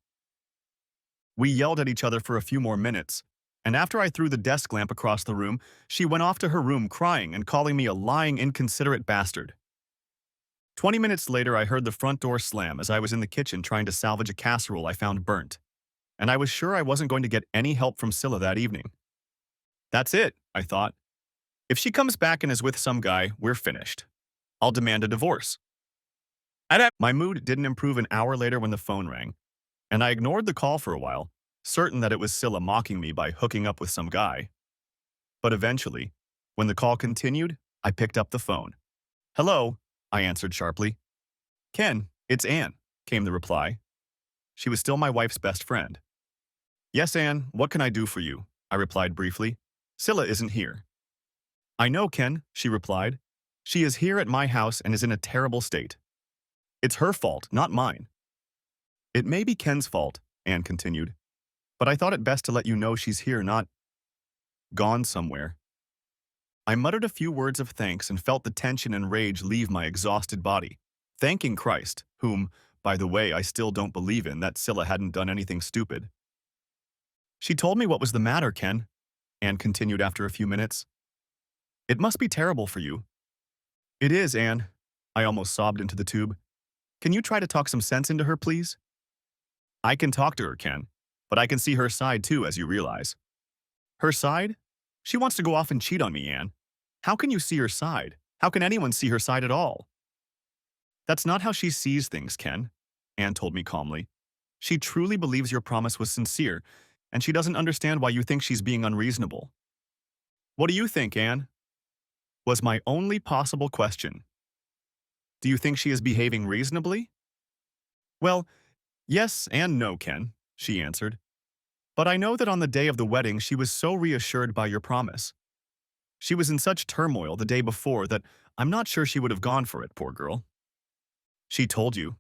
We yelled at each other for a few more minutes, and after I threw the desk lamp across the room, she went off to her room crying and calling me a lying, inconsiderate bastard. 20 minutes later, I heard the front door slam as I was in the kitchen trying to salvage a casserole I found burnt, and I was sure I wasn't going to get any help from Scylla that evening. That's it, I thought. If she comes back and is with some guy, we're finished. I'll demand a divorce. My mood didn't improve an hour later when the phone rang, and I ignored the call for a while, certain that it was Scylla mocking me by hooking up with some guy. But eventually, when the call continued, I picked up the phone. Hello, I answered sharply. Ken, it's Anne, came the reply. She was still my wife's best friend. Yes, Anne, what can I do for you? I replied briefly. Scylla isn't here. I know, Ken, she replied. She is here at my house and is in a terrible state. It's her fault, not mine. It may be Ken's fault, Anne continued, but I thought it best to let you know she's here, not gone somewhere. I muttered a few words of thanks and felt the tension and rage leave my exhausted body, thanking Christ, whom, by the way, I still don't believe in, that Scylla hadn't done anything stupid. She told me what was the matter, Ken, Anne continued after a few minutes. It must be terrible for you. It is, Anne, I almost sobbed into the tube. Can you try to talk some sense into her, please? I can talk to her, Ken, but I can see her side too, as you realize. Her side? She wants to go off and cheat on me, Anne. How can you see her side? How can anyone see her side at all? That's not how she sees things, Ken, Anne told me calmly. She truly believes your promise was sincere, and she doesn't understand why you think she's being unreasonable. What do you think, Anne? Was my only possible question. Do you think she is behaving reasonably? Well, yes and no, Ken, she answered. But I know that on the day of the wedding she was so reassured by your promise. She was in such turmoil the day before that I'm not sure she would have gone for it, poor girl. She told you?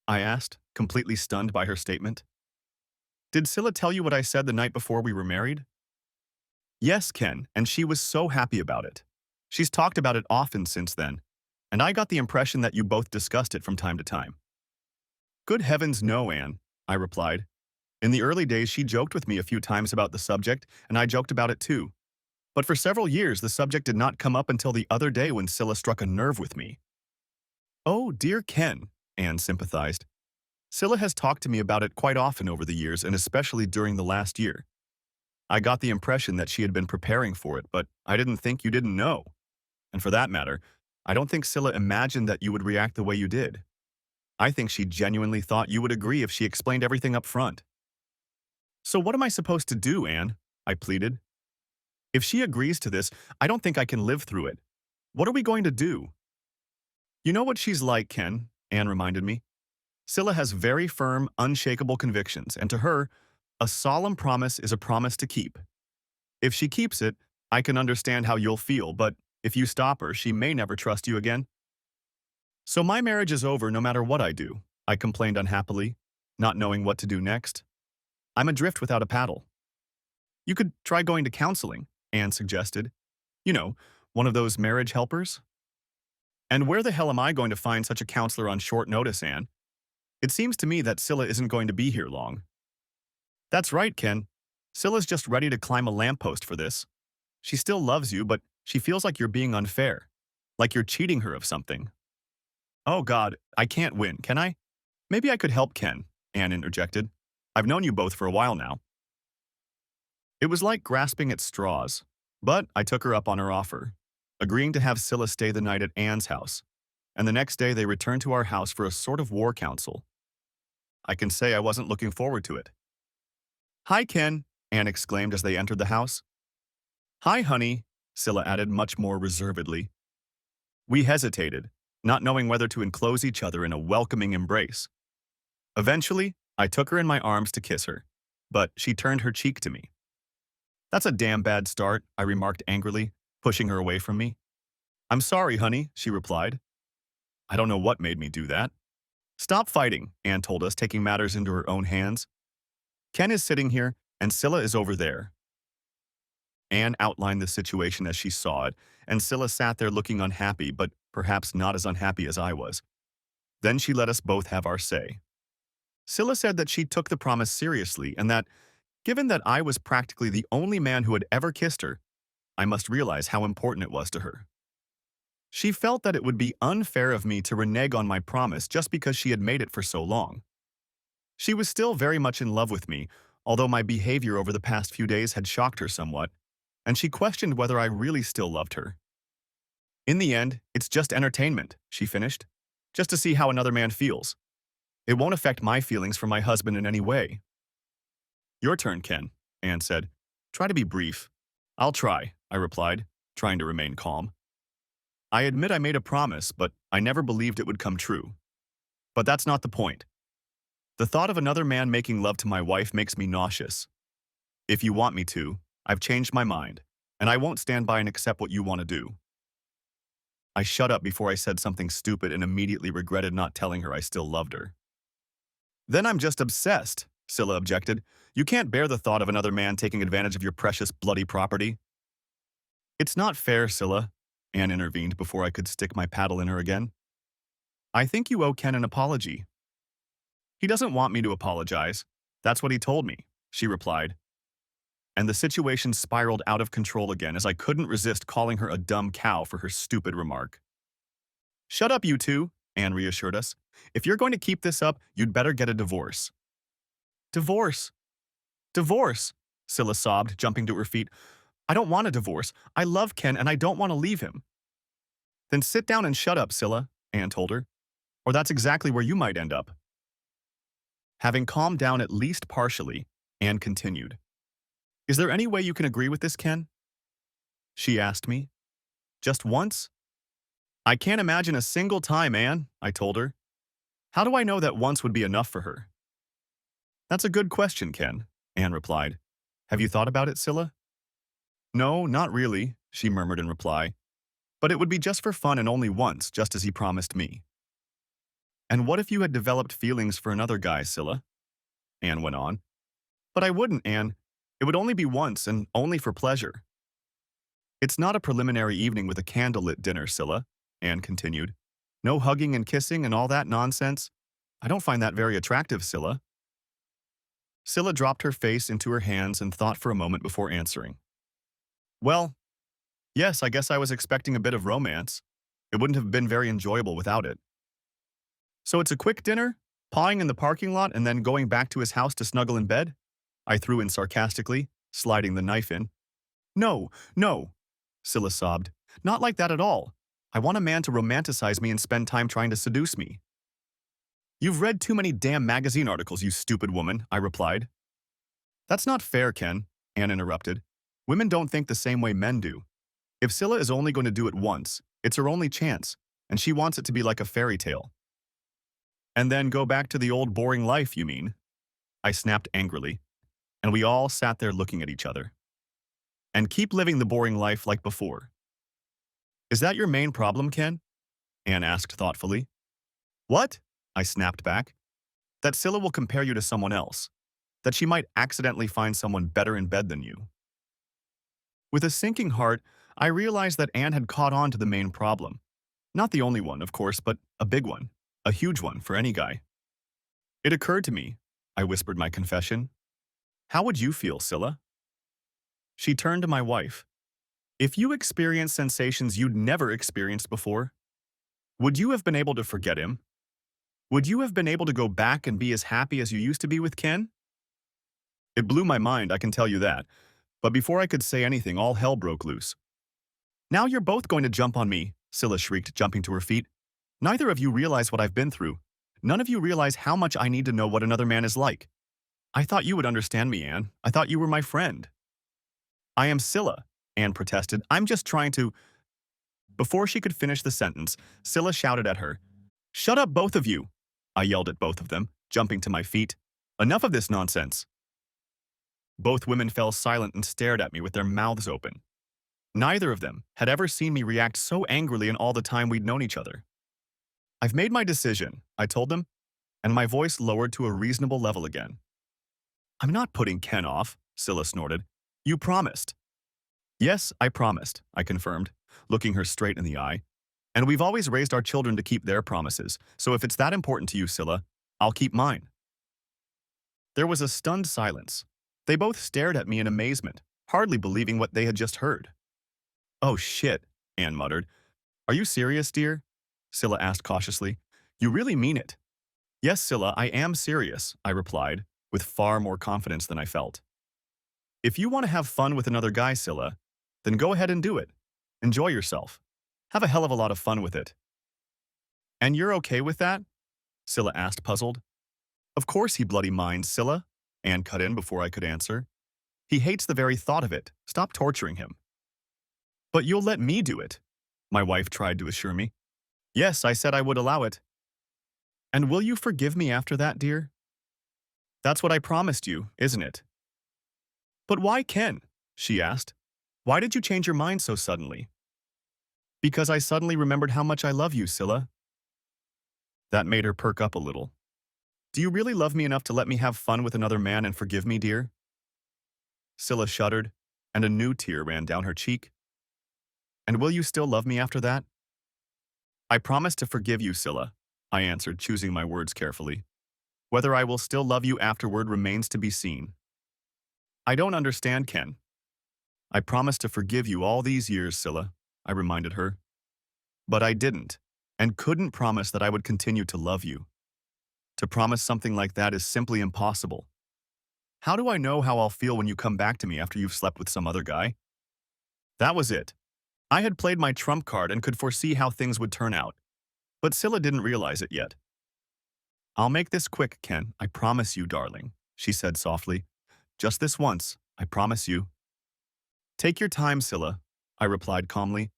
I asked, completely stunned by her statement. Did Scylla tell you what I said the night before we were married? Yes, Ken, and she was so happy about it. She's talked about it often since then, and I got the impression that you both discussed it from time to time. Good heavens, no, Anne, I replied. In the early days, she joked with me a few times about the subject, and I joked about it too. But for several years, the subject did not come up until the other day when Scylla struck a nerve with me. Oh, dear Ken, Anne sympathized. Scylla has talked to me about it quite often over the years, and especially during the last year. I got the impression that she had been preparing for it, but I didn't think you didn't know. And for that matter, I don't think Scylla imagined that you would react the way you did. I think she genuinely thought you would agree if she explained everything up front. So what am I supposed to do, Anne? I pleaded. If she agrees to this, I don't think I can live through it. What are we going to do? You know what she's like, Ken, Anne reminded me. Scylla has very firm, unshakable convictions, and to her, a solemn promise is a promise to keep. If she keeps it, I can understand how you'll feel, but if you stop her, she may never trust you again. So my marriage is over no matter what I do, I complained unhappily, not knowing what to do next. I'm adrift without a paddle. You could try going to counseling, Anne suggested. You know, one of those marriage helpers. And where the hell am I going to find such a counselor on short notice, Anne? It seems to me that Scylla isn't going to be here long. That's right, Ken. Scylla's just ready to climb a lamppost for this. She still loves you, but she feels like you're being unfair. Like you're cheating her of something. Oh God, I can't win, can I? Maybe I could help Ken, Anne interjected. I've known you both for a while now. It was like grasping at straws, but I took her up on her offer, agreeing to have Scylla stay the night at Anne's house, and the next day they returned to our house for a sort of war council. I can say I wasn't looking forward to it. Hi, Ken, Anne exclaimed as they entered the house. Hi, honey, Scylla added much more reservedly. We hesitated, not knowing whether to enclose each other in a welcoming embrace. Eventually, I took her in my arms to kiss her, but she turned her cheek to me. That's a damn bad start, I remarked angrily, pushing her away from me. I'm sorry, honey, she replied. I don't know what made me do that. Stop fighting, Anne told us, taking matters into her own hands. Ken is sitting here, and Scylla is over there. Anne outlined the situation as she saw it, and Scylla sat there looking unhappy, but perhaps not as unhappy as I was. Then she let us both have our say. Scylla said that she took the promise seriously and that, given that I was practically the only man who had ever kissed her, I must realize how important it was to her. She felt that it would be unfair of me to renege on my promise just because she had made it for so long. She was still very much in love with me, although my behavior over the past few days had shocked her somewhat, and she questioned whether I really still loved her. In the end, it's just entertainment, she finished, just to see how another man feels. It won't affect my feelings for my husband in any way. Your turn, Ken, Anne said. Try to be brief. I'll try, I replied, trying to remain calm. I admit I made a promise, but I never believed it would come true. But that's not the point. The thought of another man making love to my wife makes me nauseous. If you want me to, I've changed my mind, and I won't stand by and accept what you want to do. I shut up before I said something stupid and immediately regretted not telling her I still loved her. Then I'm just obsessed, Scylla objected. You can't bear the thought of another man taking advantage of your precious bloody property. It's not fair, Scylla, Anne intervened before I could stick my paddle in her again. I think you owe Ken an apology. He doesn't want me to apologize. That's what he told me, she replied. And the situation spiraled out of control again as I couldn't resist calling her a dumb cow for her stupid remark. Shut up, you two, Anne reassured us. If you're going to keep this up, you'd better get a divorce. Divorce? Divorce, Scylla sobbed, jumping to her feet. I don't want a divorce. I love Ken and I don't want to leave him. Then sit down and shut up, Scylla, Anne told her. Or that's exactly where you might end up. Having calmed down at least partially, Anne continued. Is there any way you can agree with this, Ken? She asked me. Just once? I can't imagine a single time, Anne, I told her. How do I know that once would be enough for her? That's a good question, Ken, Anne replied. Have you thought about it, Scylla? No, not really, she murmured in reply. But it would be just for fun and only once, just as he promised me. And what if you had developed feelings for another guy, Scylla? Anne went on. But I wouldn't, Anne. It would only be once and only for pleasure. It's not a preliminary evening with a candlelit dinner, Scylla, Anne continued. No hugging and kissing and all that nonsense. I don't find that very attractive, Scylla. Scylla dropped her face into her hands and thought for a moment before answering. Well, Yes, I guess I was expecting a bit of romance. It wouldn't have been very enjoyable without it. So it's a quick dinner, pawing in the parking lot, and then going back to his house to snuggle in bed? I threw in sarcastically, sliding the knife in. No, no, Scylla sobbed. Not like that at all. I want a man to romanticize me and spend time trying to seduce me. You've read too many damn magazine articles, you stupid woman, I replied. That's not fair, Ken, Anne interrupted. Women don't think the same way men do. If Scylla is only going to do it once, it's her only chance, and she wants it to be like a fairy tale. And then go back to the old boring life, you mean? I snapped angrily, and we all sat there looking at each other. And keep living the boring life like before. Is that your main problem, Ken? Anne asked thoughtfully. What? I snapped back. That Scylla will compare you to someone else. That she might accidentally find someone better in bed than you. With a sinking heart, I realized that Anne had caught on to the main problem. Not the only one, of course, but a big one. A huge one for any guy. It occurred to me, I whispered my confession. How would you feel, Scylla? She turned to my wife. If you experienced sensations you'd never experienced before, would you have been able to forget him? Would you have been able to go back and be as happy as you used to be with Ken? It blew my mind, I can tell you that. But before I could say anything, all hell broke loose. Now you're both going to jump on me, Scylla shrieked, jumping to her feet. Neither of you realize what I've been through. None of you realize how much I need to know what another man is like. I thought you would understand me, Anne. I thought you were my friend. I am Scylla, Anne protested. I'm just trying to… Before she could finish the sentence, Scylla shouted at her. Shut up, both of you! I yelled at both of them, jumping to my feet. Enough of this nonsense. Both women fell silent and stared at me with their mouths open. Neither of them had ever seen me react so angrily in all the time we'd known each other. I've made my decision, I told them, and my voice lowered to a reasonable level again. I'm not putting Ken off, Scylla snorted. You promised. Yes, I promised, I confirmed, looking her straight in the eye. And we've always raised our children to keep their promises, so if it's that important to you, Scylla, I'll keep mine. There was a stunned silence. They both stared at me in amazement, hardly believing what they had just heard. Oh shit, Anne muttered. Are you serious, dear? Scylla asked cautiously. You really mean it? Yes, Scylla, I am serious, I replied, with far more confidence than I felt. If you want to have fun with another guy, Scylla, then go ahead and do it. Enjoy yourself. Have a hell of a lot of fun with it. And you're okay with that? Scylla asked, puzzled. Of course he bloody minds, Scylla, Anne cut in before I could answer. He hates the very thought of it. Stop torturing him. But you'll let me do it, my wife tried to assure me. Yes, I said I would allow it. And will you forgive me after that, dear? That's what I promised you, isn't it? But why Ken? She asked. Why did you change your mind so suddenly? Because I suddenly remembered how much I love you, Scylla. That made her perk up a little. Do you really love me enough to let me have fun with another man and forgive me, dear? Scylla shuddered, and a new tear ran down her cheek. And will you still love me after that? I promise to forgive you, Scylla, I answered, choosing my words carefully. Whether I will still love you afterward remains to be seen. I don't understand, Ken. I promised to forgive you all these years, Scylla, I reminded her. But I didn't, and couldn't promise that I would continue to love you. To promise something like that is simply impossible. How do I know how I'll feel when you come back to me after you've slept with some other guy? That was it. I had played my trump card and could foresee how things would turn out. But Scylla didn't realize it yet. I'll make this quick, Ken, I promise you, darling, she said softly. Just this once, I promise you. Take your time, Scylla, I replied calmly.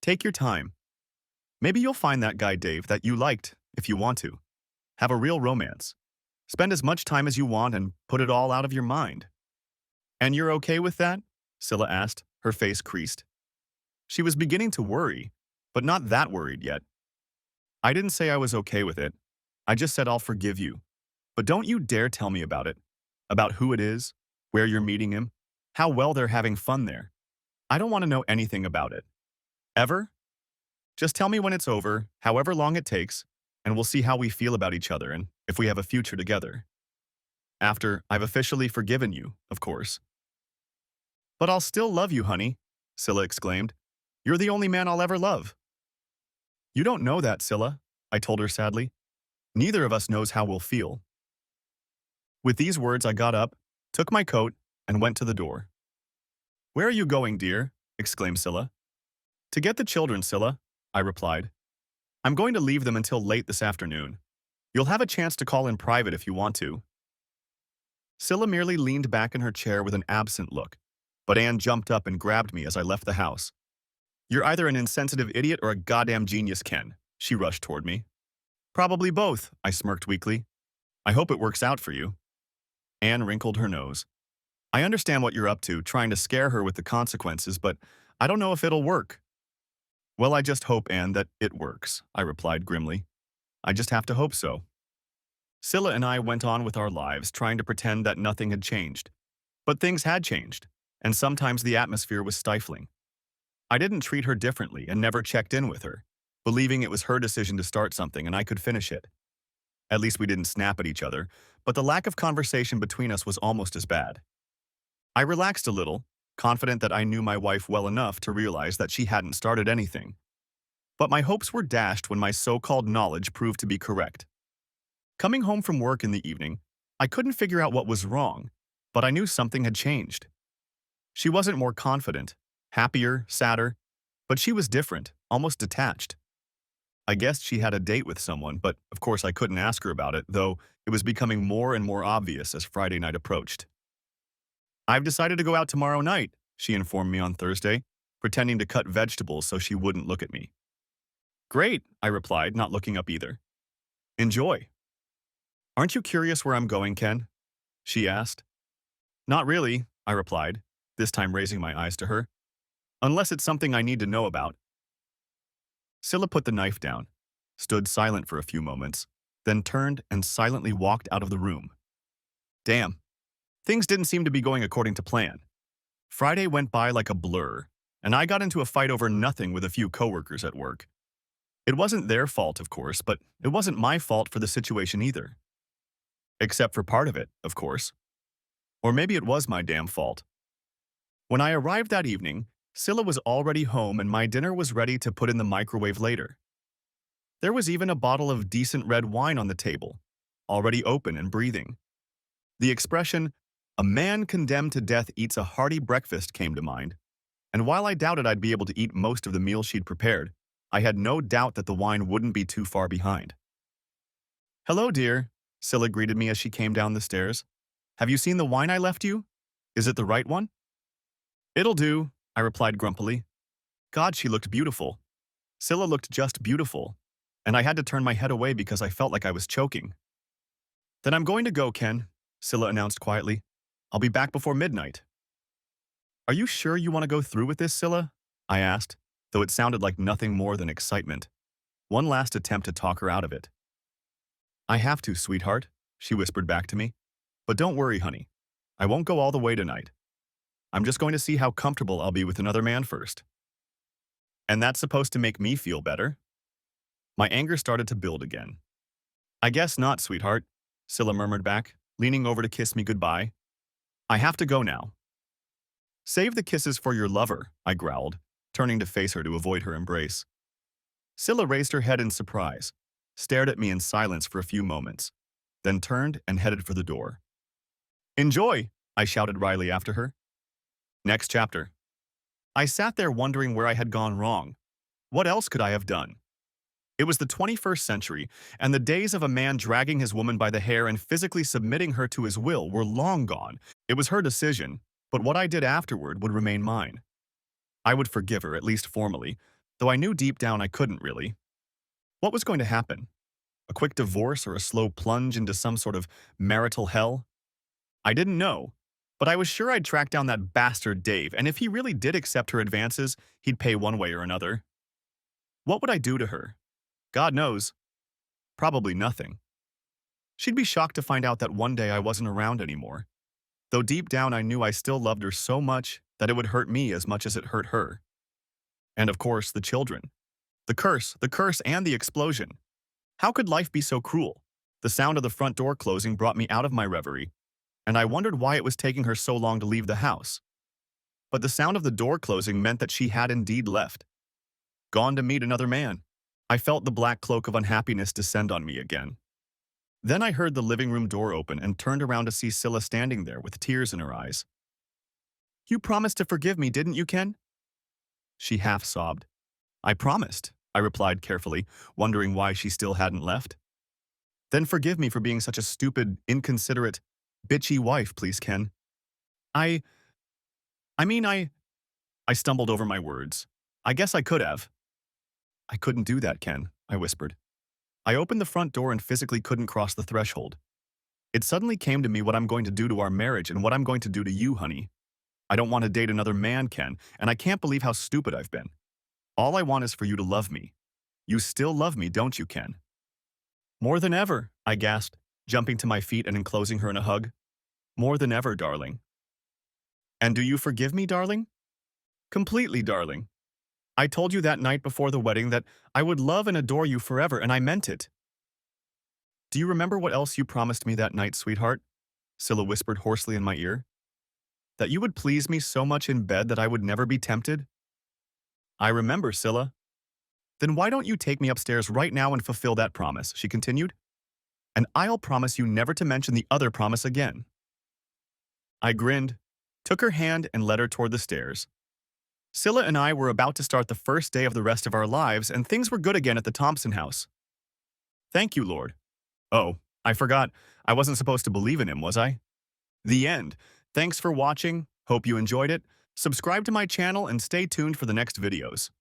Take your time. Maybe you'll find that guy Dave that you liked, if you want to. Have a real romance. Spend as much time as you want and put it all out of your mind. And you're okay with that? Scylla asked, her face creased. She was beginning to worry, but not that worried yet. I didn't say I was okay with it. I just said I'll forgive you. But don't you dare tell me about it. About who it is, where you're meeting him, how well they're having fun there. I don't want to know anything about it. Ever? Just tell me when it's over, however long it takes, and we'll see how we feel about each other and if we have a future together. After I've officially forgiven you, of course. But I'll still love you, honey, Scylla exclaimed. You're the only man I'll ever love. You don't know that, Scylla, I told her sadly. Neither of us knows how we'll feel. With these words, I got up, took my coat, and went to the door. Where are you going, dear? Exclaimed Scylla. To get the children, Scylla, I replied. I'm going to leave them until late this afternoon. You'll have a chance to call in private if you want to. Scylla merely leaned back in her chair with an absent look, but Anne jumped up and grabbed me as I left the house. You're either an insensitive idiot or a goddamn genius, Ken. She rushed toward me. Probably both, I smirked weakly. I hope it works out for you. Anne wrinkled her nose. I understand what you're up to, trying to scare her with the consequences, but I don't know if it'll work. Well, I just hope, Anne, that it works, I replied grimly. I just have to hope so. Scylla and I went on with our lives, trying to pretend that nothing had changed. But things had changed, and sometimes the atmosphere was stifling. I didn't treat her differently and never checked in with her, believing it was her decision to start something and I could finish it. At least we didn't snap at each other, but the lack of conversation between us was almost as bad. I relaxed a little, confident that I knew my wife well enough to realize that she hadn't started anything. But my hopes were dashed when my so-called knowledge proved to be correct. Coming home from work in the evening, I couldn't figure out what was wrong, but I knew something had changed. She wasn't more confident, happier, sadder, but she was different, almost detached. I guessed she had a date with someone, but of course I couldn't ask her about it, though it was becoming more and more obvious as Friday night approached. I've decided to go out tomorrow night, she informed me on Thursday, pretending to cut vegetables so she wouldn't look at me. Great, I replied, not looking up either. Enjoy. Aren't you curious where I'm going, Ken? She asked. Not really, I replied, this time raising my eyes to her. Unless it's something I need to know about. Scylla put the knife down, stood silent for a few moments, then turned and silently walked out of the room. Damn. Things didn't seem to be going according to plan. Friday went by like a blur, and I got into a fight over nothing with a few coworkers at work. It wasn't their fault, of course, but it wasn't my fault for the situation either. Except for part of it, of course. Or maybe it was my damn fault. When I arrived that evening, Scylla was already home and my dinner was ready to put in the microwave later. There was even a bottle of decent red wine on the table, already open and breathing. The expression, "a man condemned to death eats a hearty breakfast," came to mind, and while I doubted I'd be able to eat most of the meal she'd prepared, I had no doubt that the wine wouldn't be too far behind. Hello, dear, Scylla greeted me as she came down the stairs. Have you seen the wine I left you? Is it the right one? It'll do, I replied grumpily. God, she looked beautiful. Scylla looked just beautiful, and I had to turn my head away because I felt like I was choking. Then I'm going to go, Ken, Scylla announced quietly. I'll be back before midnight. Are you sure you want to go through with this, Scylla? I asked, though it sounded like nothing more than excitement. One last attempt to talk her out of it. I have to, sweetheart, she whispered back to me. But don't worry, honey. I won't go all the way tonight. I'm just going to see how comfortable I'll be with another man first. And that's supposed to make me feel better? My anger started to build again. I guess not, sweetheart, Scylla murmured back, leaning over to kiss me goodbye. I have to go now. Save the kisses for your lover, I growled, turning to face her to avoid her embrace. Scylla raised her head in surprise, stared at me in silence for a few moments, then turned and headed for the door. Enjoy, I shouted wryly after her. Next chapter. I sat there wondering where I had gone wrong. What else could I have done? It was the 21st century, and the days of a man dragging his woman by the hair and physically submitting her to his will were long gone. It was her decision, but what I did afterward would remain mine. I would forgive her, at least formally, though I knew deep down I couldn't really. What was going to happen? A quick divorce or a slow plunge into some sort of marital hell? I didn't know, but I was sure I'd track down that bastard Dave, and if he really did accept her advances, he'd pay one way or another. What would I do to her? God knows. Probably nothing. She'd be shocked to find out that one day I wasn't around anymore, though deep down I knew I still loved her so much that it would hurt me as much as it hurt her. And of course, the children. The curse, and the explosion. How could life be so cruel? The sound of the front door closing brought me out of my reverie, and I wondered why it was taking her so long to leave the house. But the sound of the door closing meant that she had indeed left. Gone to meet another man. I felt the black cloak of unhappiness descend on me again. Then I heard the living room door open and turned around to see Scylla standing there with tears in her eyes. You promised to forgive me, didn't you, Ken? She half sobbed. I promised, I replied carefully, wondering why she still hadn't left. Then forgive me for being such a stupid, inconsiderate, bitchy wife, please, Ken. I, I mean, I stumbled over my words. I guess I could have. I couldn't do that, Ken, I whispered. I opened the front door and physically couldn't cross the threshold. It suddenly came to me what I'm going to do to our marriage and what I'm going to do to you, honey. I don't want to date another man, Ken, and I can't believe how stupid I've been. All I want is for you to love me. You still love me, don't you, Ken? More than ever, I gasped, jumping to my feet and enclosing her in a hug. More than ever, darling. And do you forgive me, darling? Completely, darling. I told you that night before the wedding that I would love and adore you forever, and I meant it. Do you remember what else you promised me that night, sweetheart? Scylla whispered hoarsely in my ear. That you would please me so much in bed that I would never be tempted? I remember, Scylla. Then why don't you take me upstairs right now and fulfill that promise, she continued. And I'll promise you never to mention the other promise again. I grinned, took her hand and led her toward the stairs. Scylla and I were about to start the first day of the rest of our lives, and things were good again at the Thompson house. Thank you, Lord. Oh, I forgot. I wasn't supposed to believe in him, was I? The end. Thanks for watching. Hope you enjoyed it. Subscribe to my channel and stay tuned for the next videos.